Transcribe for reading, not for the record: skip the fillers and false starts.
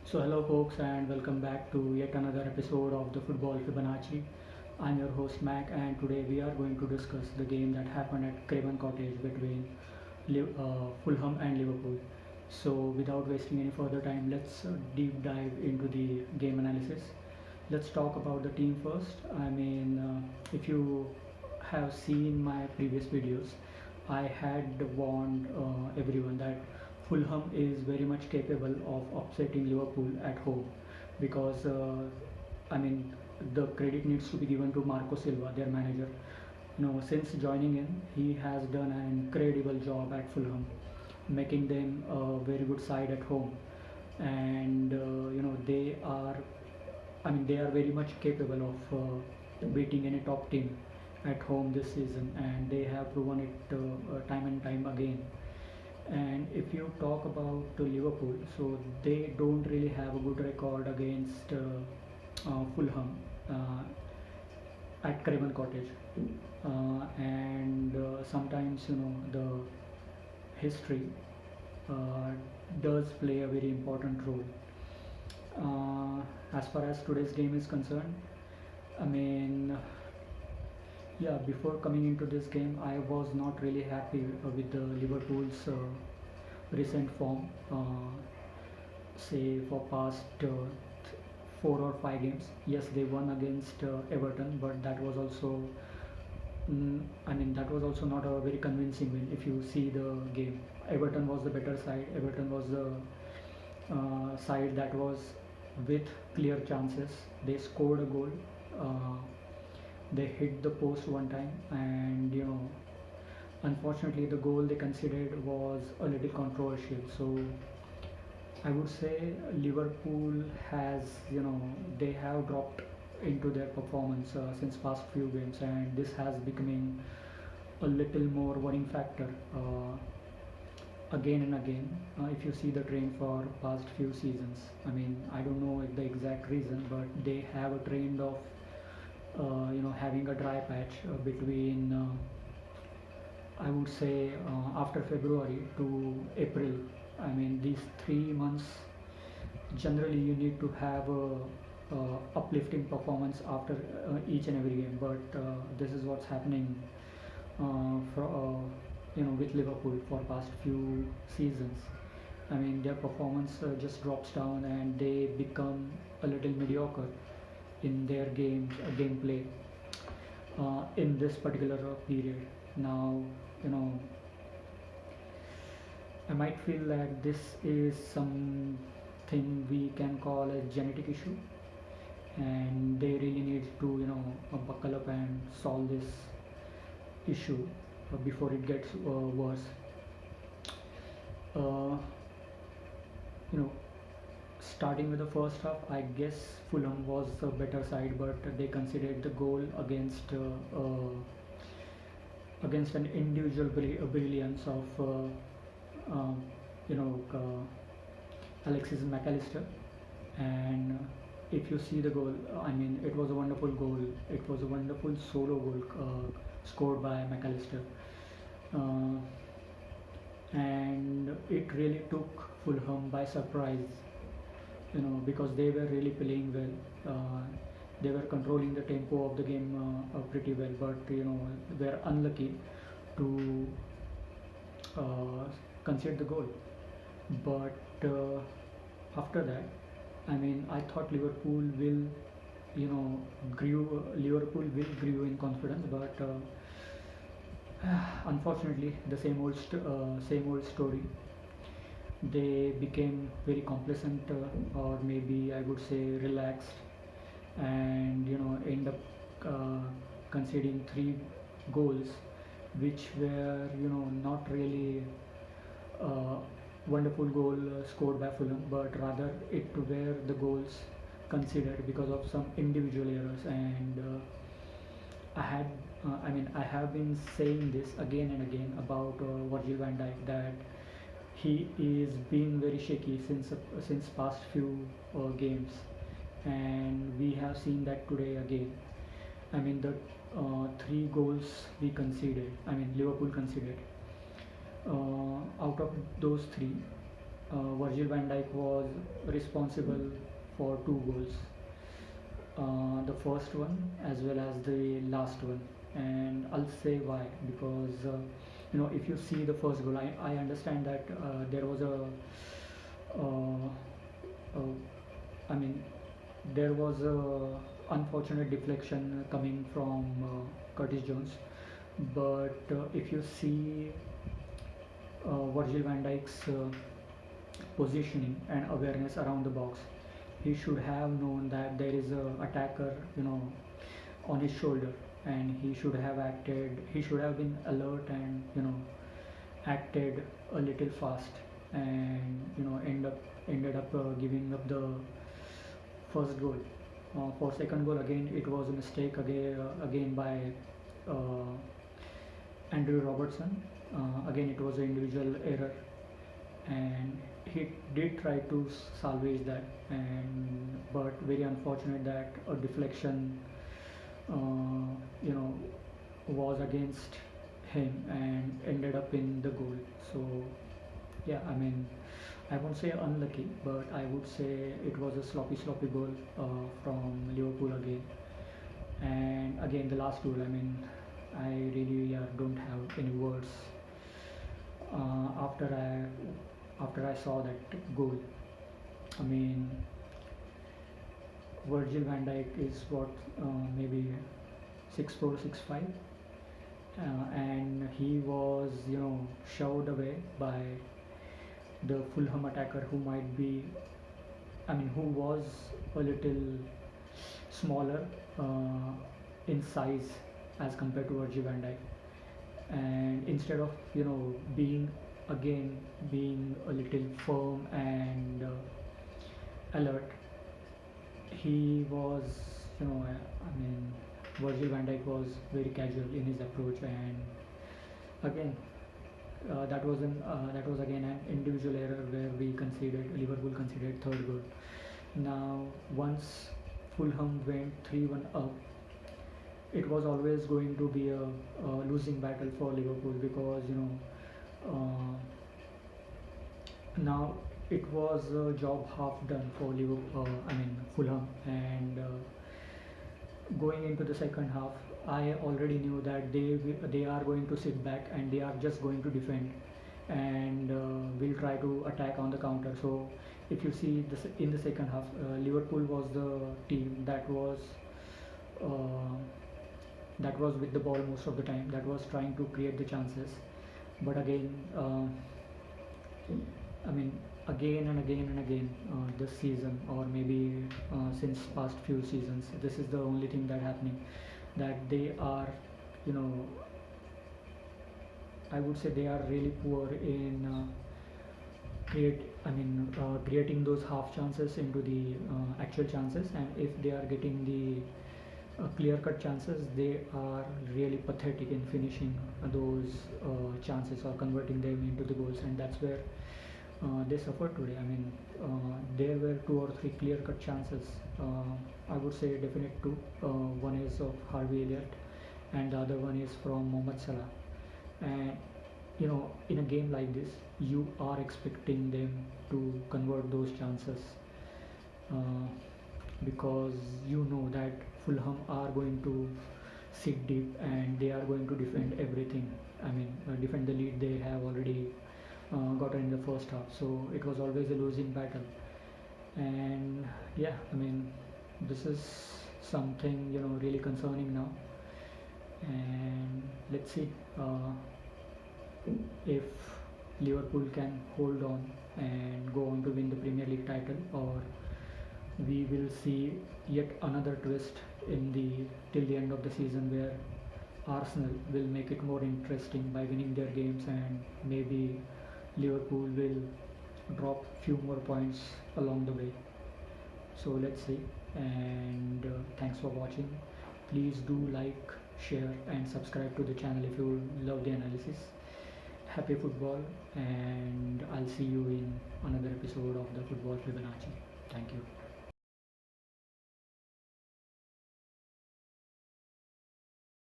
So hello folks and welcome back to yet another episode of the Football Fibonacci. I'm your host Mac and today we are going to discuss the game that happened at Craven Cottage between Fulham and Liverpool. So without wasting any further time, let's deep dive into the game analysis. Let's talk about the team first. If you have seen my previous videos, I had warned everyone that Fulham is very much capable of upsetting Liverpool at home because I mean the credit needs to be given to Marco Silva, their manager. Since joining in, he has done an incredible job at Fulham, making them a very good side at home, and they are very much capable of beating any top team at home this season, and they have proven it time and time again. And if you talk about Liverpool, so they don't really have a good record against Fulham at Craven Cottage, and sometimes the history uh, does play a very important role. As far as today's game is concerned, I mean, yeah, before coming into this game, I was not really happy with the Liverpool's recent form. Say for past 4 or 5 games. Yes, they won against Everton, but that was also that was also not a very convincing win. If you see the game, Everton was the better side. Everton was the side that was with clear chances. They scored a goal. Uh, they hit the post one time, and unfortunately, the goal they considered was a little controversial. So I would say Liverpool has, they have dropped into their performance since past few games, and this has becoming a little more worrying factor again and again. If you see the trend for past few seasons, I don't know the exact reason, but they have a trend of having a dry patch between I would say after February to April. These 3 months generally you need to have a uplifting performance after each and every game, but this is what's happening with Liverpool for past few seasons. Their performance just drops down and they become a little mediocre in their gameplay in this particular period. Now, you know, I might feel that this is something we can call a genetic issue, and they really need to buckle up and solve this issue before it gets worse. Uh, you know, Starting with the first half, I guess Fulham was the better side, but they conceded the goal against an individual brilliance of you know Alexis McAllister. And if you see the goal, it was a wonderful goal. It was a wonderful solo goal scored by McAllister, uh, and it really took Fulham by surprise. Because they were really playing well. They were controlling the tempo of the game pretty well, but were unlucky to uh, concede the goal. But after that, I thought Liverpool will grew in confidence, but unfortunately, the same old story. They became very complacent, or maybe I would say relaxed, and end up conceding 3 goals, which were not really uh, wonderful goal scored by Fulham, but rather it were the goals considered because of some individual errors. And I have been saying this again and again about Virgil van Dijk, that he is being very shaky since past few games, and we have seen that today again. The 3 goals we conceded, Liverpool conceded. Out of those 3, Virgil van Dijk was responsible for two goals, the first one as well as the last one. And I'll say why, because if you see the first goal, I understand that there was uh, uh, I mean there was a unfortunate deflection coming from Curtis Jones, but if you see Virgil van Dijk's positioning and awareness around the box, he should have known that there is a attacker on his shoulder, and he should have acted, he should have been alert and acted a little fast, and ended up giving up the first goal. For second goal, again it was a mistake again by uh, Andrew Robertson. Again it was an individual error, and he did try to salvage that, and but very unfortunate that a deflection uh, you know was against him and ended up in the goal. So yeah, I won't say unlucky, but I would say it was a sloppy goal from Liverpool again. And again, the last goal, I really don't have any words after I saw that goal. I mean, Virgil van Dijk is what, maybe 6'4", 6'5", and he was shoved away by the Fulham attacker, who might be, who was a little smaller in size as compared to Virgil van Dijk. And instead of being a little firm and alert, he was Virgil van Dijk was very casual in his approach, and again that was again an individual error where Liverpool conceded third goal. Now once Fulham went 3-1 up, it was always going to be a losing battle for Liverpool, because now it was a job half done for Fulham, and going into the second half, I already knew that they are going to sit back and they are just going to defend, and will try to attack on the counter. So if you see in the second half, Liverpool was the team that was with the ball most of the time, that was trying to create the chances. But again, again and again, this season, or maybe since past few seasons, this is the only thing that happening, that they are, I would say they are really poor in creating those half chances into the actual chances. And if they are getting the clear-cut chances, they are really pathetic in finishing those chances or converting them into the goals, and that's where they suffered today. There were 2 or 3 clear-cut chances. I would say definite 2. One is of Harvey Elliott, and the other one is from Mohamed Salah. And in a game like this, you are expecting them to convert those chances, because that Fulham are going to sit deep and they are going to defend everything. Defend the lead they have already gotten in the first half. So it was always a losing battle. And yeah, this is something really concerning now. And let's see if Liverpool can hold on and go on to win the Premier League title, or we will see yet another twist till the end of the season, where Arsenal will make it more interesting by winning their games, and maybe Liverpool will drop few more points along the way. So let's see. And thanks for watching. Please do like, share and subscribe to the channel if you love the analysis. Happy football, and I'll see you in another episode of the Football Fibonacci. Thank you.